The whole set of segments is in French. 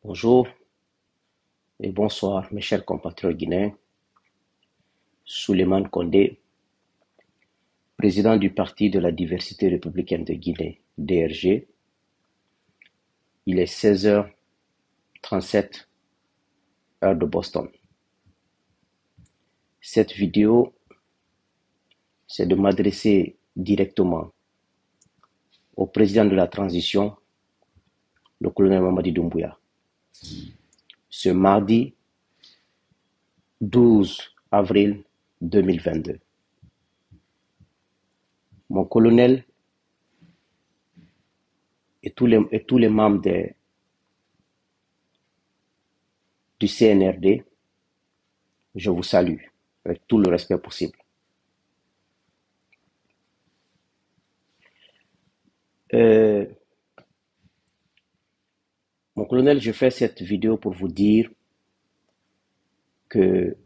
Bonjour et bonsoir, mes chers compatriotes guinéens. Souleymane Condé, président du Parti de la diversité républicaine de Guinée, DRG. Il est 16h37, heure de Boston. Cette vidéo, c'est de m'adresser directement au président de la transition, le colonel Mamadi Doumbouya. Ce mardi 12 avril 2022. Mon colonel et tous les membres du CNRD, je vous salue avec tout le respect possible. Mon colonel, je fais cette vidéo pour vous dire que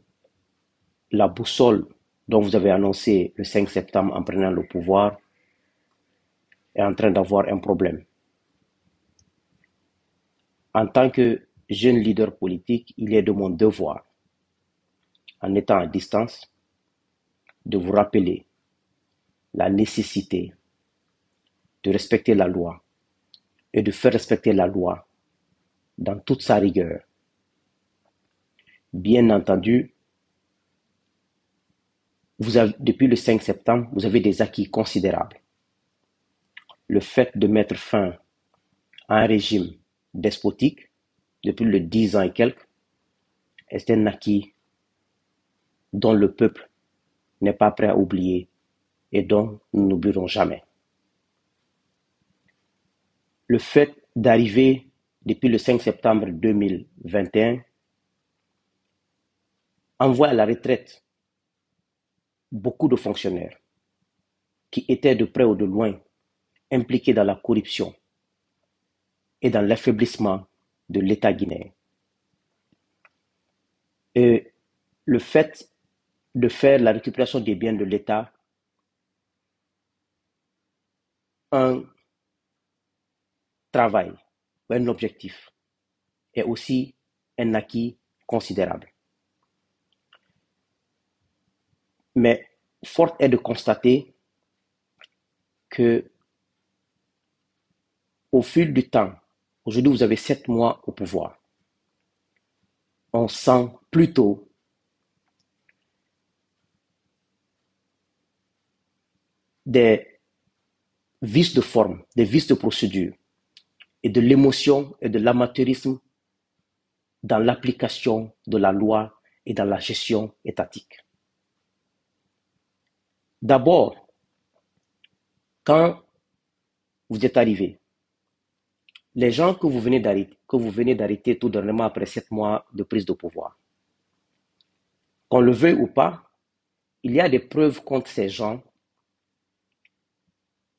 la boussole dont vous avez annoncé le 5 septembre en prenant le pouvoir est en train d'avoir un problème. En tant que jeune leader politique, il est de mon devoir, en étant à distance, de vous rappeler la nécessité de respecter la loi et de faire respecter la loi dans toute sa rigueur. Bien entendu, depuis le 5 septembre, vous avez des acquis considérables. Le fait de mettre fin à un régime despotique depuis le 10 ans et quelques est un acquis dont le peuple n'est pas prêt à oublier et dont nous n'oublierons jamais. Le fait d'arriver depuis le 5 septembre 2021 envoie à la retraite beaucoup de fonctionnaires qui étaient de près ou de loin impliqués dans la corruption et dans l'affaiblissement de l'État guinéen. Et le fait de faire la récupération des biens de l'État un travail, un objectif, est aussi un acquis considérable. Mais fort est de constater que au fil du temps, aujourd'hui vous avez 7 mois au pouvoir, on sent plutôt des vices de forme, des vices de procédure et de l'émotion et de l'amateurisme dans l'application de la loi et dans la gestion étatique. D'abord, quand vous êtes arrivé, les gens que vous venez d'arrêter tout dernièrement après 7 mois de prise de pouvoir, qu'on le veuille ou pas, il y a des preuves contre ces gens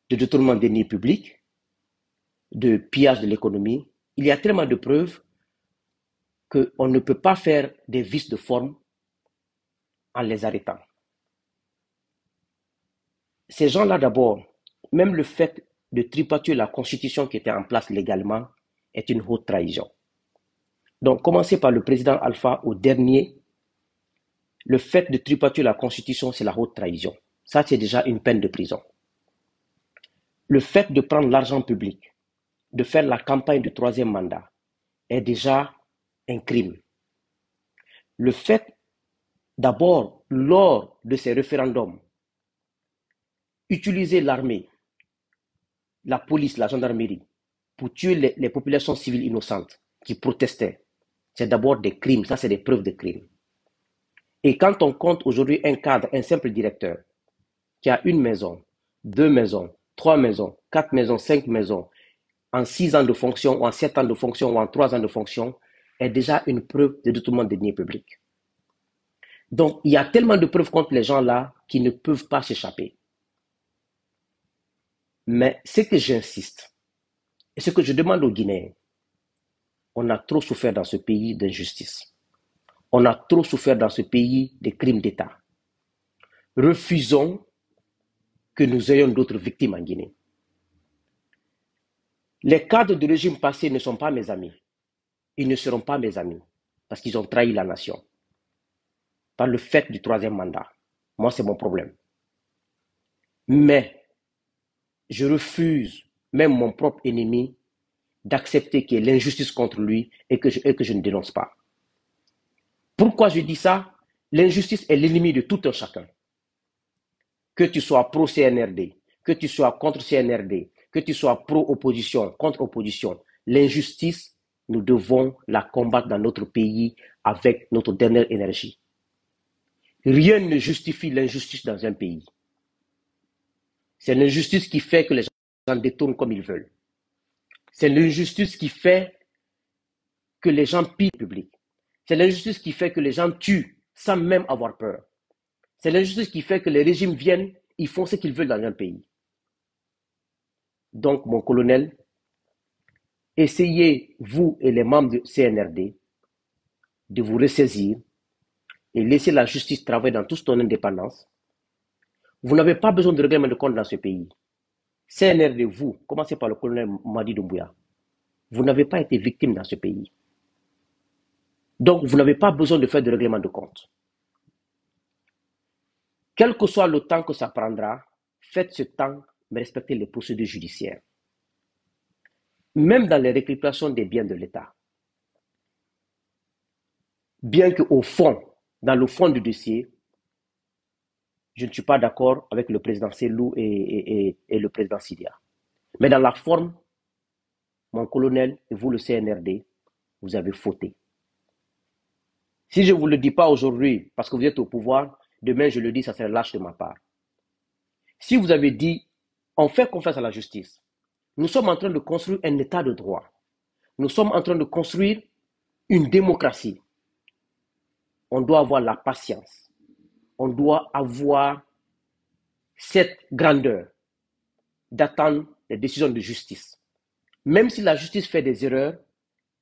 de détournement des deniers publics, de pillage de l'économie. Il y a tellement de preuves qu'on ne peut pas faire des vices de forme en les arrêtant. Ces gens-là, d'abord, même le fait de tripatuer la constitution qui était en place légalement est une haute trahison. Donc, commencez par le président Alpha au dernier. Le fait de tripatuer la constitution, c'est la haute trahison. Ça, c'est déjà une peine de prison. Le fait de prendre l'argent public, de faire la campagne du troisième mandat, est déjà un crime. Le fait, d'abord, lors de ces référendums, utiliser l'armée, la police, la gendarmerie, pour tuer les populations civiles innocentes qui protestaient, c'est d'abord des crimes. Ça, c'est des preuves de crimes. Et quand on compte aujourd'hui un cadre, un simple directeur, qui a une maison, 2 maisons, 3 maisons, 4 maisons, 5 maisons, en 6 ans de fonction, ou en 7 ans de fonction, ou en 3 ans de fonction, est déjà une preuve de détournement des deniers publics. Donc, il y a tellement de preuves contre les gens là qui ne peuvent pas s'échapper. Mais ce que j'insiste, et ce que je demande aux Guinéens, on a trop souffert dans ce pays d'injustice. On a trop souffert dans ce pays des crimes d'État. Refusons que nous ayons d'autres victimes en Guinée. Les cadres du régime passé ne sont pas mes amis. ils ne seront pas mes amis parce qu'ils ont trahi la nation par le fait du troisième mandat. Moi, c'est mon problème. Mais je refuse, même mon propre ennemi, d'accepter qu'il y ait l'injustice contre lui et que je ne dénonce pas. Pourquoi je dis ça? L'injustice est l'ennemi de tout un chacun. Que tu sois pro-CNRD, que tu sois contre CNRD, que tu sois pro-opposition, contre-opposition, l'injustice, nous devons la combattre dans notre pays avec notre dernière énergie. Rien ne justifie l'injustice dans un pays. C'est l'injustice qui fait que les gens détournent comme ils veulent. C'est l'injustice qui fait que les gens pillent le public. C'est l'injustice qui fait que les gens tuent sans même avoir peur. C'est l'injustice qui fait que les régimes viennent, ils font ce qu'ils veulent dans un pays. Donc, mon colonel, essayez, vous et les membres de CNRD, de vous ressaisir et laisser la justice travailler dans toute son indépendance. Vous n'avez pas besoin de règlement de compte dans ce pays. CNRD, vous, commencez par le colonel Madi Doumbouya, vous n'avez pas été victime dans ce pays. Donc, vous n'avez pas besoin de faire de règlement de compte. Quel que soit le temps que ça prendra, faites ce temps, mais respectez les procédures judiciaires. Même dans les récupérations des biens de l'État. Bien qu'au fond, dans le fond du dossier, je ne suis pas d'accord avec le président Sellou et le président Sidia. Mais dans la forme, mon colonel et vous, le CNRD, vous avez fauté. Si je ne vous le dis pas aujourd'hui parce que vous êtes au pouvoir, demain je le dis, ça serait lâche de ma part. Si vous avez dit, on fait confiance à la justice, nous sommes en train de construire un état de droit. Nous sommes en train de construire une démocratie. On doit avoir la patience. On doit avoir cette grandeur d'attendre les décisions de justice. Même si la justice fait des erreurs,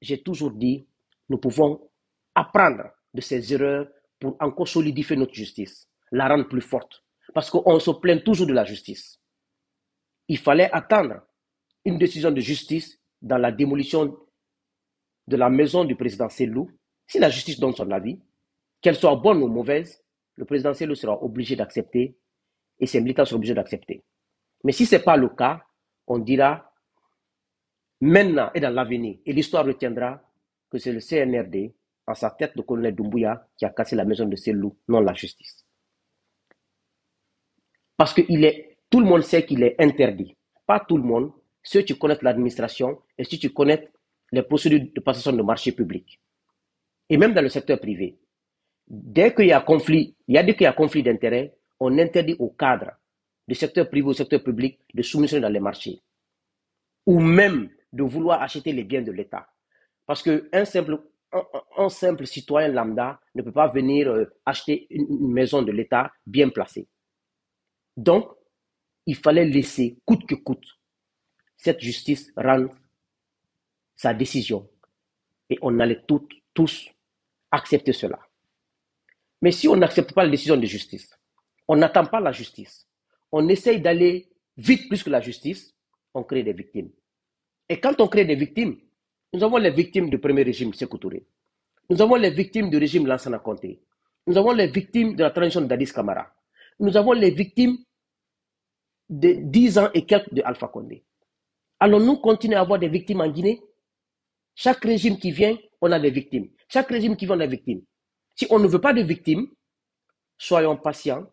j'ai toujours dit, nous pouvons apprendre de ces erreurs pour encore solidifier notre justice, la rendre plus forte. Parce qu'on se plaint toujours de la justice. Il fallait attendre une décision de justice dans la démolition de la maison du président Sellou. Si la justice donne son avis, qu'elle soit bonne ou mauvaise, le président Sellou sera obligé d'accepter et ses militants seront obligés d'accepter. Mais si ce n'est pas le cas, on dira maintenant et dans l'avenir, et l'histoire retiendra que c'est le CNRD, en sa tête de colonel Doumbouya, qui a cassé la maison de Sellou, non la justice. Parce que tout le monde sait qu'il est interdit. Pas tout le monde, ceux qui connaissent l'administration et ceux qui connaissent les procédures de passation de marché public. Et même dans le secteur privé. Dès qu'il y a conflit, d'intérêts, on interdit aux cadres du secteur privé ou du secteur public de soumission dans les marchés. Ou même de vouloir acheter les biens de l'État. Parce qu'un simple citoyen lambda ne peut pas venir acheter une maison de l'État bien placée. Donc, il fallait laisser, coûte que coûte, cette justice rendre sa décision. Et on allait tous accepter cela. Mais si on n'accepte pas la décision de justice, on n'attend pas la justice, on essaye d'aller vite plus que la justice, on crée des victimes. Et quand on crée des victimes, nous avons les victimes du premier régime Sékou Touré. Nous avons les victimes du régime Lansana Conté. Nous avons les victimes de la transition d'Addis Camara. Nous avons les victimes de 10 ans et quelques de Alpha Condé. Allons-nous continuer à avoir des victimes en Guinée? Chaque régime qui vient, on a des victimes. Chaque régime qui vient, on a des victimes. Si on ne veut pas de victimes, soyons patients,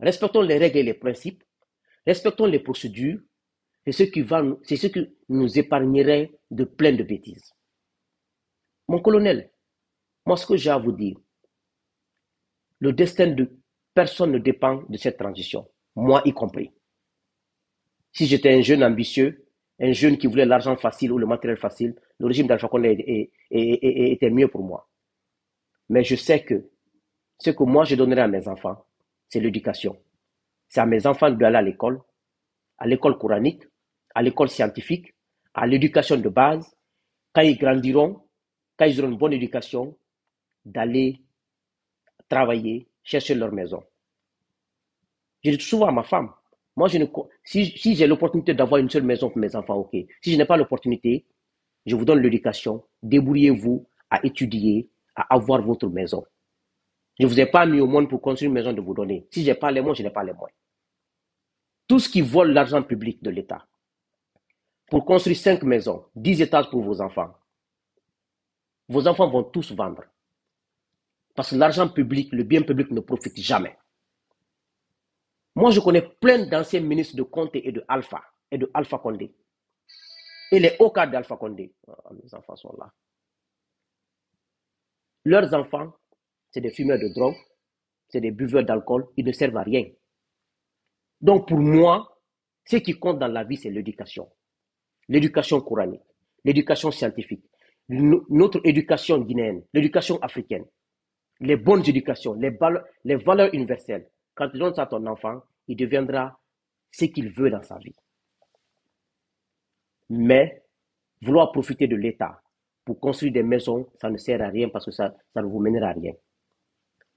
respectons les règles et les principes, respectons les procédures, c'est ce qui nous épargnerait de plein de bêtises. Mon colonel, moi ce que j'ai à vous dire, le destin de personne ne dépend de cette transition, moi y compris. Si j'étais un jeune ambitieux, un jeune qui voulait l'argent facile ou le matériel facile, le régime d'Alpha Condé était mieux pour moi. Mais je sais que ce que moi je donnerai à mes enfants, c'est l'éducation. C'est à mes enfants d'aller à l'école coranique, à l'école scientifique, à l'éducation de base. Quand ils grandiront, quand ils auront une bonne éducation, d'aller travailler, chercher leur maison. Je dis souvent à ma femme, moi si j'ai l'opportunité d'avoir une seule maison pour mes enfants, ok. Si je n'ai pas l'opportunité, Je vous donne l'éducation. Débrouillez-vous à étudier, à avoir votre maison. Je ne vous ai pas mis au monde pour construire une maison de vous donner. Si je n'ai pas les moyens, je n'ai pas les moyens. Tout ce qui vole l'argent public de l'État, pour construire 5 maisons, 10 étages pour vos enfants vont tous vendre. Parce que l'argent public, le bien public ne profite jamais. Moi, je connais plein d'anciens ministres de Conté et de Alpha Condé. Et les hauts cadres d'Alpha Condé. Mes enfants sont là. Leurs enfants, c'est des fumeurs de drogue, c'est des buveurs d'alcool, ils ne servent à rien. Donc pour moi, ce qui compte dans la vie, c'est l'éducation. L'éducation coranique, l'éducation scientifique, notre éducation guinéenne, l'éducation africaine, les bonnes éducations, les valeurs universelles. Quand tu donnes ça à ton enfant, il deviendra ce qu'il veut dans sa vie. Mais vouloir profiter de l'État pour construire des maisons, ça ne sert à rien parce que ça ne vous mènera à rien.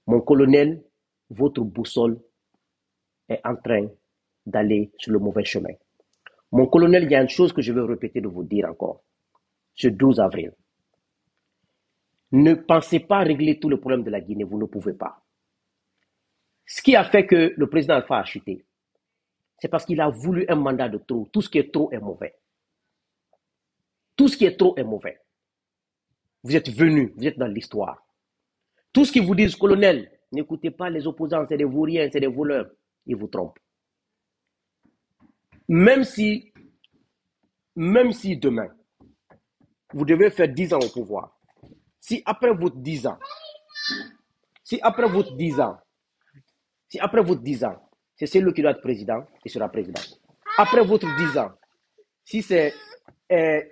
Mon colonel, votre boussole est en train d'aller sur le mauvais chemin. Mon colonel, il y a une chose que je veux répéter de vous dire encore. Ce 12 avril, ne pensez pas régler tous les problèmes de la Guinée, vous ne pouvez pas. Ce qui a fait que le président Alpha a chuté, c'est parce qu'il a voulu un mandat de trop. Tout ce qui est trop est mauvais. Tout ce qui est trop est mauvais. Vous êtes venus, vous êtes dans l'histoire. Tout ce qu'ils vous disent, colonel, n'écoutez pas les opposants, c'est des vauriens, c'est des voleurs. Ils vous trompent. Même si demain, vous devez faire 10 ans au pouvoir, si après votre 10 ans, c'est celui qui doit être président, il sera président. Après votre 10 ans, si c'est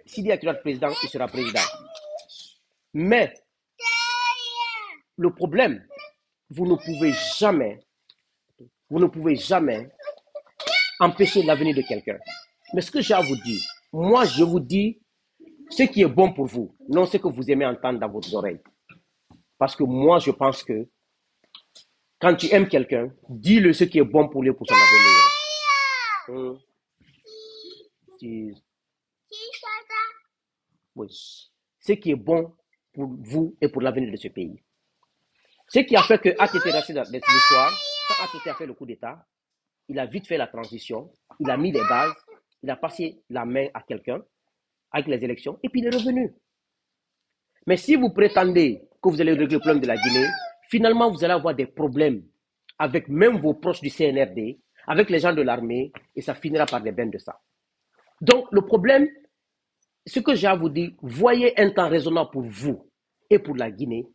Sidia qui doit être président, il sera président. Mais le problème, vous ne pouvez jamais empêcher l'avenir de quelqu'un. Mais ce que j'ai à vous dire, moi je vous dis ce qui est bon pour vous, non ce que vous aimez entendre dans votre oreille. Parce que moi je pense que quand tu aimes quelqu'un, dis-le ce qui est bon pour lui pour son avenir. Oui. Ce qui est bon pour vous et pour l'avenir de ce pays. Ce qui a fait que At était resté dans l'histoire, quand At a fait le coup d'État, il a vite fait la transition, il a mis les bases, il a passé la main à quelqu'un avec les élections et puis il est revenu. Mais si vous prétendez que vous allez régler le problème de la Guinée, finalement vous allez avoir des problèmes avec même vos proches du CNRD, avec les gens de l'armée et ça finira par des bains de sang. Donc le problème, ce que j'ai à vous dire, voyez un temps raisonnable pour vous et pour la Guinée.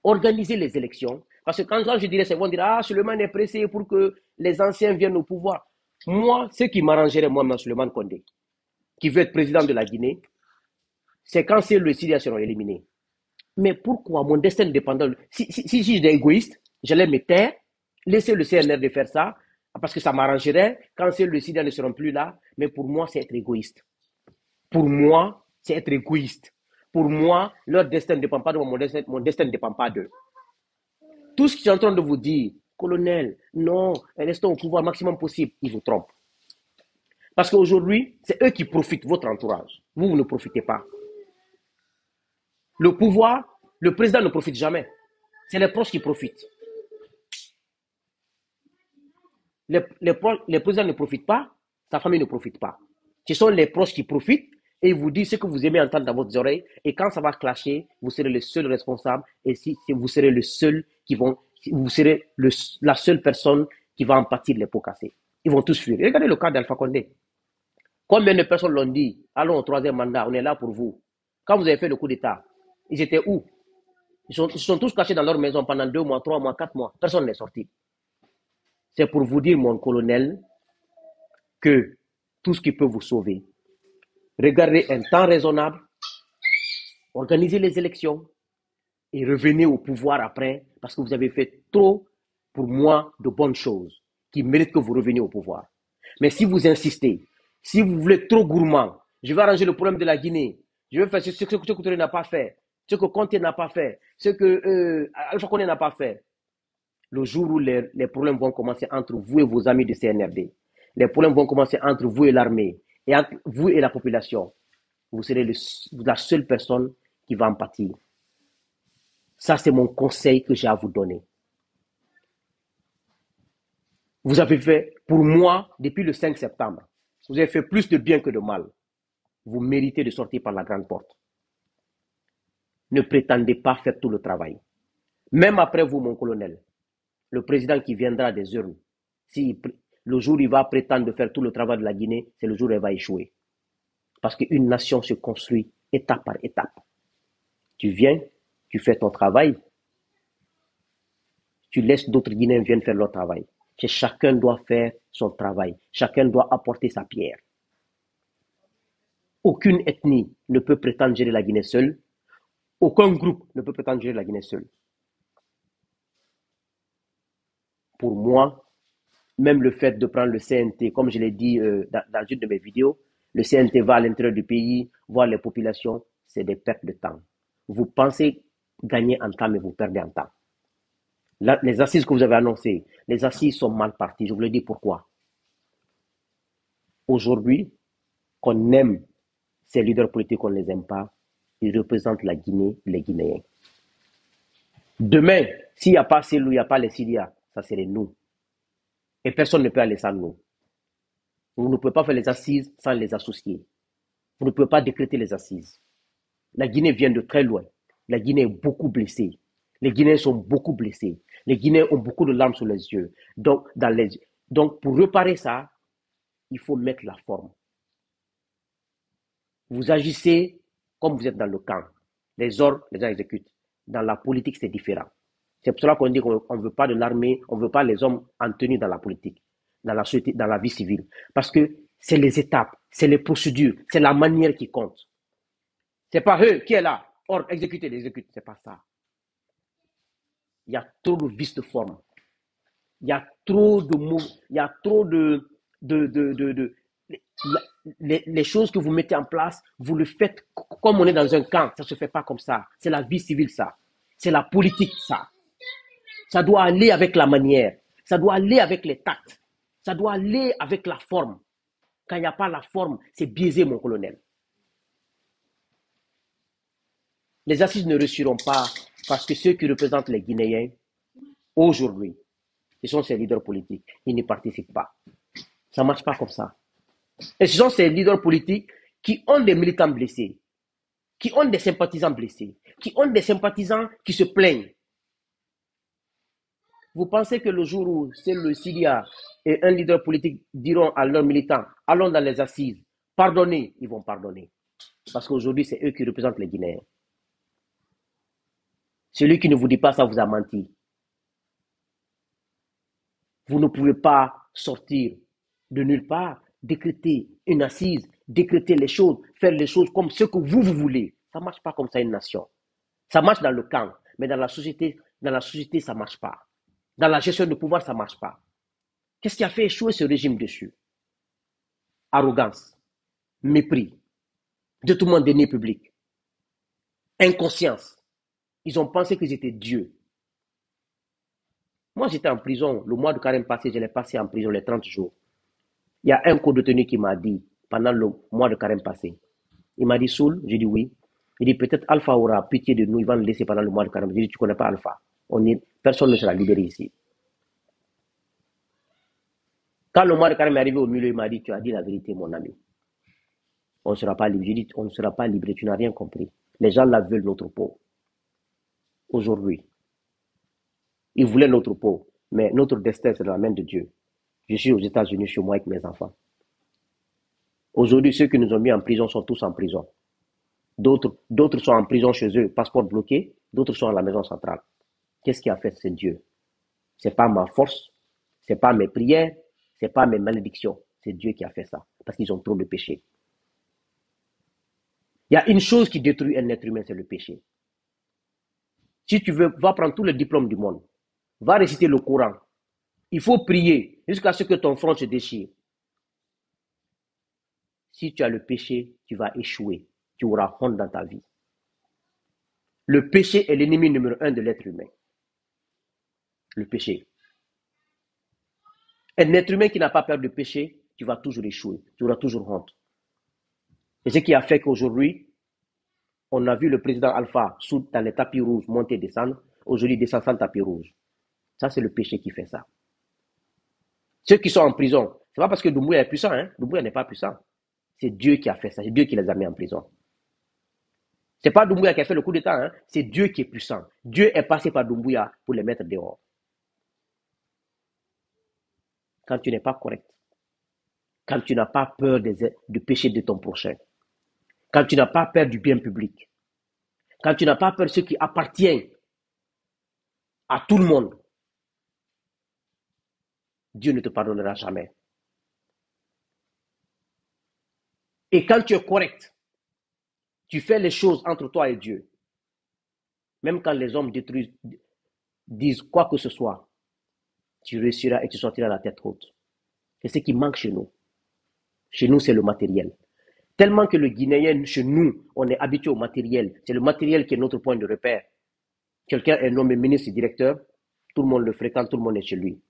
Organisez les élections. Parce que quand je dirais, c'est bon, dire, ah, Suleiman est pressé pour que les anciens viennent au pouvoir. Moi, ce qui m'arrangerait, moi, Suleiman Condé, qui veut être président de la Guinée, c'est quand c'est le Syria seront éliminés. Mais pourquoi mon destin dépendant? Si j'étais égoïste, j'allais me taire, laisser le CNRD faire ça, parce que ça m'arrangerait. Quand c'est le Syria ne seront plus là, mais pour moi, c'est être égoïste. Pour moi, c'est être égoïste. Pour moi, leur destin ne dépend pas de moi, mon destin ne dépend pas d'eux. Tout ce qu'ils sont en train de vous dire, colonel, non, restons au pouvoir maximum possible, ils vous trompent. Parce qu'aujourd'hui, c'est eux qui profitent, votre entourage. Vous ne profitez pas. Le pouvoir, le président ne profite jamais. C'est les proches qui profitent. Les présidents ne profitent pas, sa famille ne profite pas. Ce sont les proches qui profitent et ils vous disent ce que vous aimez entendre dans votre oreille. Et quand ça va clasher, vous serez le seul responsable. Et si vous serez le seul vous serez la seule personne qui va en pâtir les pots cassés. Ils vont tous fuir. Regardez le cas d'Alpha Condé. Combien de personnes l'ont dit, allons au troisième mandat, on est là pour vous. Quand vous avez fait le coup d'État, ils étaient où? Ils sont tous cachés dans leur maison pendant 2 mois, 3 mois, 4 mois. Personne n'est sorti. C'est pour vous dire, mon colonel, que tout ce qui peut vous sauver, regardez un temps raisonnable, organisez les élections et revenez au pouvoir après parce que vous avez fait trop, pour moi, de bonnes choses qui méritent que vous reveniez au pouvoir. Mais si vous insistez, si vous voulez être trop gourmand, je vais arranger le problème de la Guinée, je vais faire ce que Touré n'a pas fait, ce que Conté n'a pas fait, ce que Alpha Condé n'a pas fait. Le jour où les problèmes vont commencer entre vous et vos amis du CNRD, les problèmes vont commencer entre vous et l'armée, et entre vous et la population, vous serez la seule personne qui va en pâtir. Ça, c'est mon conseil que j'ai à vous donner. Vous avez fait, pour moi, depuis le 5 septembre, vous avez fait plus de bien que de mal. Vous méritez de sortir par la grande porte. Ne prétendez pas faire tout le travail. Même après vous, mon colonel, le président qui viendra des urnes, si le jour où il va prétendre de faire tout le travail de la Guinée, c'est le jour où elle va échouer. Parce qu'une nation se construit étape par étape. Tu viens, tu fais ton travail, tu laisses d'autres Guinéens viennent faire leur travail. Chacun doit faire son travail. Chacun doit apporter sa pierre. Aucune ethnie ne peut prétendre gérer la Guinée seule. Aucun groupe ne peut prétendre gérer la Guinée seule. Pour moi, même le fait de prendre le CNT, comme je l'ai dit dans une de mes vidéos, le CNT va à l'intérieur du pays, voir les populations, c'est des pertes de temps. Vous pensez gagner en temps, mais vous perdez en temps. Là, les assises que vous avez annoncées, les assises sont mal parties. Je vous le dis pourquoi. Aujourd'hui, qu'on aime ces leaders politiques, qu'on ne les aime pas, ils représentent la Guinée, les Guinéens. Demain, s'il n'y a pas Célou, il n'y a pas les Syriens, ça serait nous. Et personne ne peut aller sans nous. Vous ne pouvez pas faire les assises sans les associer. Vous ne pouvez pas décréter les assises. La Guinée vient de très loin. La Guinée est beaucoup blessée. Les Guinéens sont beaucoup blessés. Les Guinéens ont beaucoup de larmes sur les yeux. Donc pour réparer ça, il faut mettre la forme. Vous agissez comme vous êtes dans le camp. Les ordres, les gens exécutent. Dans la politique, c'est différent. C'est pour cela qu'on dit qu'on ne veut pas de l'armée, on ne veut pas les hommes en tenue dans la politique, dans la société, dans la vie civile. Parce que c'est les étapes, c'est les procédures, c'est la manière qui compte. C'est pas eux qui est là. Ordre, exécuter, exécute. C'est pas ça. Il y a trop de vices de forme. Il y a trop de mots, il y a trop de les choses que vous mettez en place, vous le faites comme on est dans un camp. Ça ne se fait pas comme ça. C'est la vie civile, ça. C'est la politique, ça. Ça doit aller avec la manière. Ça doit aller avec les tacts. Ça doit aller avec la forme. Quand il n'y a pas la forme, c'est biaisé, mon colonel. Les assises ne réussiront pas parce que ceux qui représentent les Guinéens, aujourd'hui, ce sont ces leaders politiques. Ils n'y participent pas. Ça ne marche pas comme ça. Et ce sont ces leaders politiques qui ont des militants blessés, qui ont des sympathisants blessés, qui ont des sympathisants qui se plaignent. Vous pensez que le jour où c'est le Syria et un leader politique diront à leurs militants, allons dans les assises, pardonnez, ils vont pardonner. Parce qu'aujourd'hui, c'est eux qui représentent les Guinéens. Celui qui ne vous dit pas ça vous a menti. Vous ne pouvez pas sortir de nulle part, décréter une assise, décréter les choses, faire les choses comme ce que vous voulez. Ça ne marche pas comme ça une nation. Ça marche dans le camp, mais dans la société, ça ne marche pas. Dans la gestion de pouvoir, ça ne marche pas. Qu'est-ce qui a fait échouer ce régime dessus? Arrogance, mépris, détournement des deniers publics, inconscience. Ils ont pensé qu'ils étaient Dieu. Moi, j'étais en prison. Le mois de carême passé, je l'ai passé en prison les 30 jours. Il y a un co-détenu qui m'a dit, pendant le mois de carême passé, il m'a dit, Soul, j'ai dit oui. Il dit, peut-être Alpha aura pitié de nous, il va nous laisser pendant le mois de carême. J'ai dit, tu ne connais pas Alpha. Personne ne sera libéré ici. Quand le mois de carême est arrivé au milieu, il m'a dit, tu as dit la vérité, mon ami. On ne sera pas libre. J'ai dit, on ne sera pas libre, tu n'as rien compris. Les gens la veulent, notre peau. Aujourd'hui. Ils voulaient notre peau. Mais notre destin, c'est dans la main de Dieu. Je suis aux États-Unis chez moi avec mes enfants. Aujourd'hui, ceux qui nous ont mis en prison sont tous en prison. D'autres sont en prison chez eux, passeport bloqué. D'autres sont à la maison centrale. Qu'est-ce qui a fait? C'est Dieu. Ce n'est pas ma force, ce n'est pas mes prières, ce n'est pas mes malédictions. C'est Dieu qui a fait ça. Parce qu'ils ont trop de péché. Il y a une chose qui détruit un être humain, c'est le péché. Si tu veux, va prendre tous les diplômes du monde. Va réciter le Coran. Il faut prier jusqu'à ce que ton front se déchire. Si tu as le péché, tu vas échouer. Tu auras honte dans ta vie. Le péché est l'ennemi numéro 1 de l'être humain. Le péché. Un être humain qui n'a pas peur de péché, tu vas toujours échouer. Tu auras toujours honte. Et ce qui a fait qu'aujourd'hui, on a vu le président Alpha dans les tapis rouges monter et descendre. Aujourd'hui, il descend sans tapis rouge. Ça, c'est le péché qui fait ça. Ceux qui sont en prison, c'est pas parce que Doumbouya est puissant, hein. Doumbouya n'est pas puissant. C'est Dieu qui a fait ça. C'est Dieu qui les a mis en prison. C'est pas Doumbouya qui a fait le coup d'État, hein. C'est Dieu qui est puissant. Dieu est passé par Doumbouya pour les mettre dehors. Quand tu n'es pas correct, quand tu n'as pas peur du péché de ton prochain, quand tu n'as pas peur du bien public, quand tu n'as pas peur de ce qui appartient à tout le monde, Dieu ne te pardonnera jamais. Et quand tu es correct, tu fais les choses entre toi et Dieu. Même quand les hommes disent quoi que ce soit, tu réussiras et tu sortiras la tête haute. C'est ce qui manque chez nous. Chez nous, c'est le matériel. Tellement que le Guinéen, chez nous, on est habitué au matériel. C'est le matériel qui est notre point de repère. Quelqu'un est nommé ministre et directeur, tout le monde le fréquente, tout le monde est chez lui.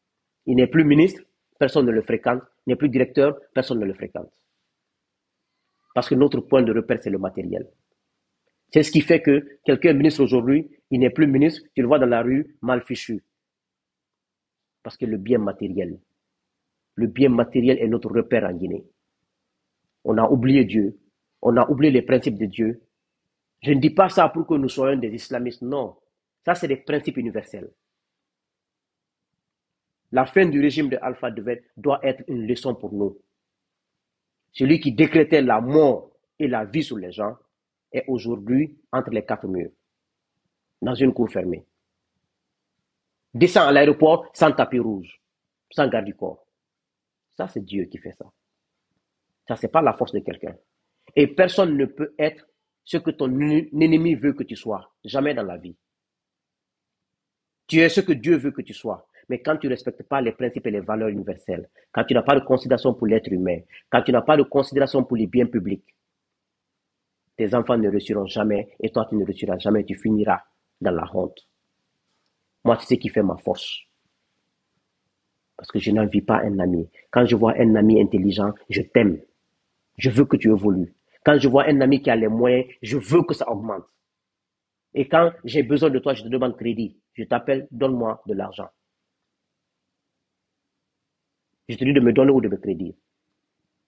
Il n'est plus ministre, personne ne le fréquente. Il n'est plus directeur, personne ne le fréquente. Parce que notre point de repère, c'est le matériel. C'est ce qui fait que quelqu'un est ministre aujourd'hui, il n'est plus ministre, tu le vois dans la rue, mal fichu. Parce que le bien matériel est notre repère en Guinée. On a oublié Dieu, on a oublié les principes de Dieu. Je ne dis pas ça pour que nous soyons des islamistes, non. Ça, c'est des principes universels. La fin du régime de Alpha doit être une leçon pour nous. Celui qui décrétait la mort et la vie sur les gens est aujourd'hui entre les quatre murs, dans une cour fermée. Descend à l'aéroport sans tapis rouge, sans garde du corps. Ça, c'est Dieu qui fait ça. Ça, c'est pas la force de quelqu'un. Et personne ne peut être ce que ton ennemi veut que tu sois. Jamais dans la vie. Tu es ce que Dieu veut que tu sois. Mais quand tu ne respectes pas les principes et les valeurs universelles, quand tu n'as pas de considération pour l'être humain, quand tu n'as pas de considération pour les biens publics, tes enfants ne réussiront jamais et toi tu ne réussiras jamais, tu finiras dans la honte. Moi, c'est ce qui fait ma force. Parce que je n'envie pas un ami. Quand je vois un ami intelligent, je t'aime. Je veux que tu évolues. Quand je vois un ami qui a les moyens, je veux que ça augmente. Et quand j'ai besoin de toi, je te demande crédit. Je t'appelle, donne-moi de l'argent. Je te dis de me donner ou de me crédit.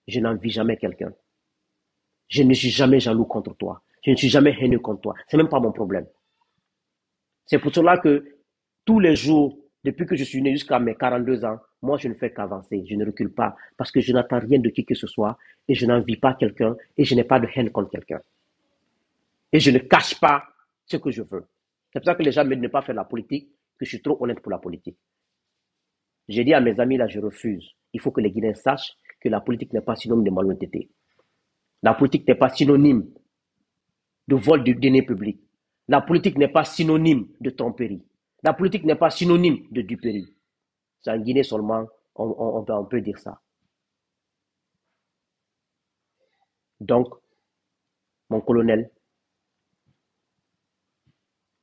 Je n'envie jamais quelqu'un. Je ne suis jamais jaloux contre toi. Je ne suis jamais haineux contre toi. C'est même pas mon problème. C'est pour cela que tous les jours, depuis que je suis né jusqu'à mes 42 ans, moi je ne fais qu'avancer. Je ne recule pas parce que je n'attends rien de qui que ce soit et je n'envie pas quelqu'un et je n'ai pas de haine contre quelqu'un. Et je ne cache pas ce que je veux. C'est pour ça que les gens me disent de ne pas faire la politique, que je suis trop honnête pour la politique. J'ai dit à mes amis là, je refuse. Il faut que les Guinéens sachent que la politique n'est pas synonyme de malhonnêteté. La politique n'est pas synonyme de vol de deniers publics. La politique n'est pas synonyme de tromperie. La politique n'est pas synonyme de duperie. C'est en Guinée seulement on peut dire ça. Donc, mon colonel,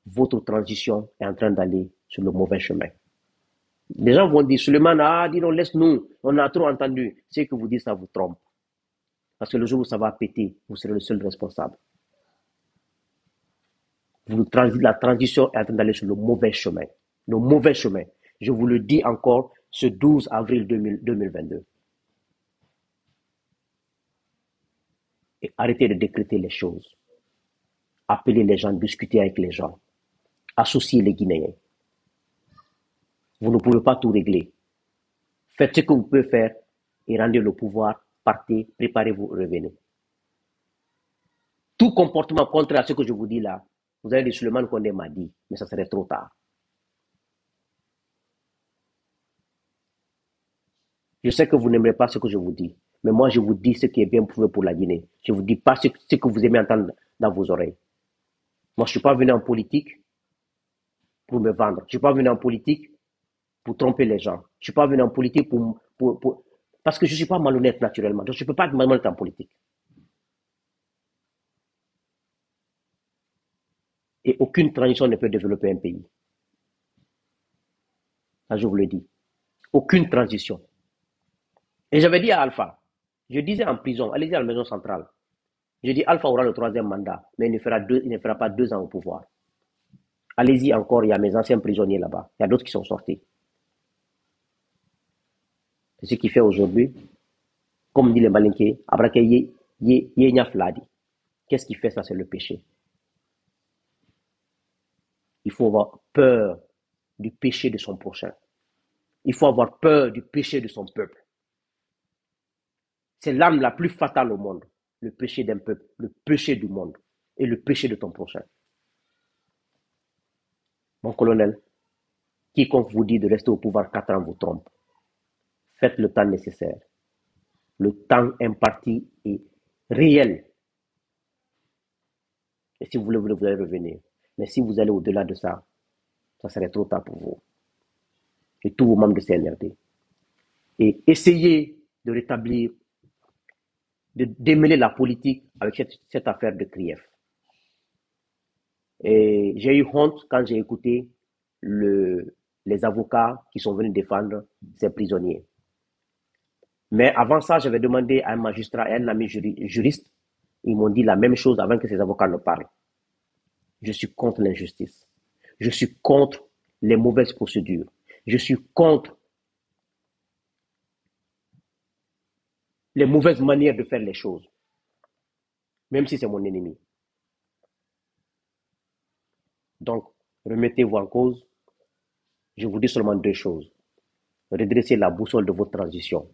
votre transition est en train d'aller sur le mauvais chemin. Les gens vont dire, Suleiman, dis donc, laisse-nous, on a trop entendu. Ce que vous dites, ça vous trompe. Parce que le jour où ça va péter, vous serez le seul responsable. La transition est en train d'aller sur le mauvais chemin. Le mauvais chemin. Je vous le dis encore ce 12 avril 2022. Et arrêtez de décréter les choses. Appelez les gens, discutez avec les gens. Associez les Guinéens. Vous ne pouvez pas tout régler. Faites ce que vous pouvez faire et rendez le pouvoir. Partez, préparez-vous, revenez. Tout comportement contraire à ce que je vous dis là, vous allez dire Suleiman Kondé m'a dit, mais ça serait trop tard. Je sais que vous n'aimerez pas ce que je vous dis, mais moi je vous dis ce qui est bien prouvé pour la Guinée. Je ne vous dis pas ce que vous aimez entendre dans vos oreilles. Moi je ne suis pas venu en politique pour me vendre. Je ne suis pas venu en politique pour tromper les gens. Je ne suis pas venu en politique parce que je ne suis pas malhonnête naturellement. Donc je ne peux pas être malhonnête en politique. Et aucune transition ne peut développer un pays. Ça, je vous le dis. Aucune transition. Et j'avais dit à Alpha, je disais en prison, allez-y à la maison centrale. Je dis Alpha aura le troisième mandat, mais il ne fera pas 2 ans au pouvoir. Allez-y encore, il y a mes anciens prisonniers là-bas. Il y a d'autres qui sont sortis. C'est ce qui fait aujourd'hui, comme dit les Malinké, Abrake ye nyafladi. Qu'est-ce qui fait ça? C'est le péché. Il faut avoir peur du péché de son prochain. Il faut avoir peur du péché de son peuple. C'est l'arme la plus fatale au monde. Le péché d'un peuple, le péché du monde et le péché de ton prochain. Mon colonel, quiconque vous dit de rester au pouvoir 4 ans vous trompe. Faites le temps nécessaire. Le temps imparti est réel. Et si vous voulez, vous allez revenir. Mais si vous allez au-delà de ça, ça serait trop tard pour vous et tous vos membres de CNRD. Et essayez de rétablir, de démêler la politique avec cette affaire de Krief. Et j'ai eu honte quand j'ai écouté les avocats qui sont venus défendre ces prisonniers. Mais avant ça, j'avais demandé à un magistrat et à un ami juriste. Ils m'ont dit la même chose avant que ces avocats ne parlent. Je suis contre l'injustice. Je suis contre les mauvaises procédures. Je suis contre les mauvaises manières de faire les choses, même si c'est mon ennemi. Donc, remettez-vous en cause. Je vous dis seulement 2 choses. Redressez la boussole de votre transition.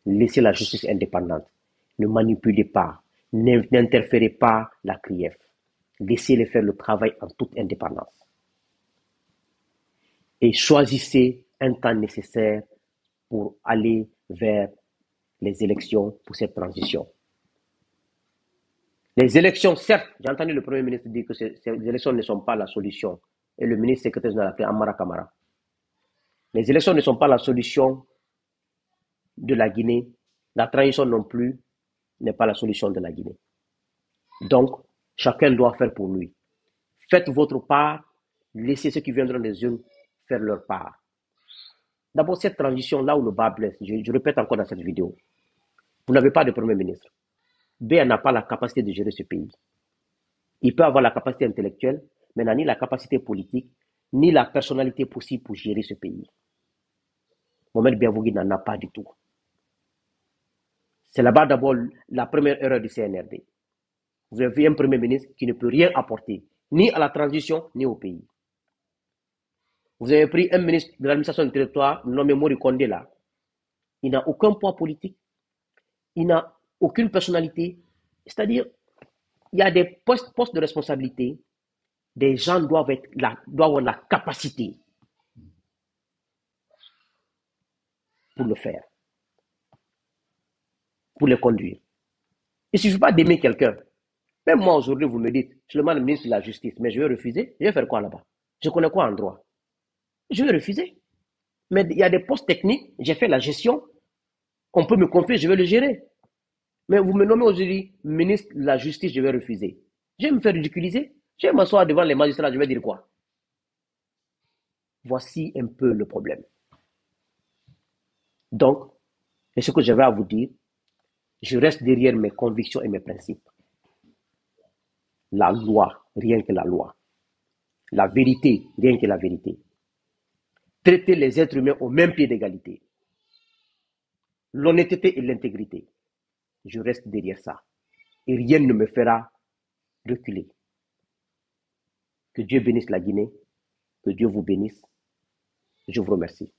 Laissez la justice indépendante. Ne manipulez pas. N'interférez pas la CRIEF. Laissez-les faire le travail en toute indépendance. Et choisissez un temps nécessaire pour aller vers les élections pour cette transition. Les élections, certes, j'ai entendu le Premier ministre dire que ces élections ne sont pas la solution. Et le ministre secrétaire général, Amara Kamara. Les élections ne sont pas la solution de la Guinée. La transition non plus n'est pas la solution de la Guinée. Donc, chacun doit faire pour lui. Faites votre part, laissez ceux qui viendront des urnes faire leur part. D'abord, cette transition, là où le bas blesse, je répète encore dans cette vidéo, vous n'avez pas de Premier ministre. Béa n'a pas la capacité de gérer ce pays. Il peut avoir la capacité intellectuelle, mais n'a ni la capacité politique, ni la personnalité possible pour gérer ce pays. Mohamed Biavougui n'en a pas du tout. C'est là-bas d'abord la première erreur du CNRD. Vous avez un Premier ministre qui ne peut rien apporter, ni à la transition, ni au pays. Vous avez pris un ministre de l'administration du territoire nommé Mori Kondé là. Il n'a aucun poids politique, il n'a aucune personnalité. C'est-à-dire, il y a des postes de responsabilité, des gens doivent avoir la capacité pour le faire, pour le conduire. Il ne suffit pas d'aimer quelqu'un. Même moi aujourd'hui, vous me dites, je suis le ministre de la Justice, mais je vais refuser. Je vais faire quoi là-bas? Je connais quoi en droit? Je vais refuser. Mais il y a des postes techniques, j'ai fait la gestion, on peut me confier, je vais le gérer. Mais vous me nommez aujourd'hui ministre de la Justice, je vais refuser. Je vais me faire ridiculiser. Je vais m'asseoir devant les magistrats, je vais dire quoi? Voici un peu le problème. Donc, et ce que j'avais à vous dire, je reste derrière mes convictions et mes principes. La loi, rien que la loi. La vérité, rien que la vérité. Traiter les êtres humains au même pied d'égalité. L'honnêteté et l'intégrité. Je reste derrière ça. Et rien ne me fera reculer. Que Dieu bénisse la Guinée. Que Dieu vous bénisse. Je vous remercie.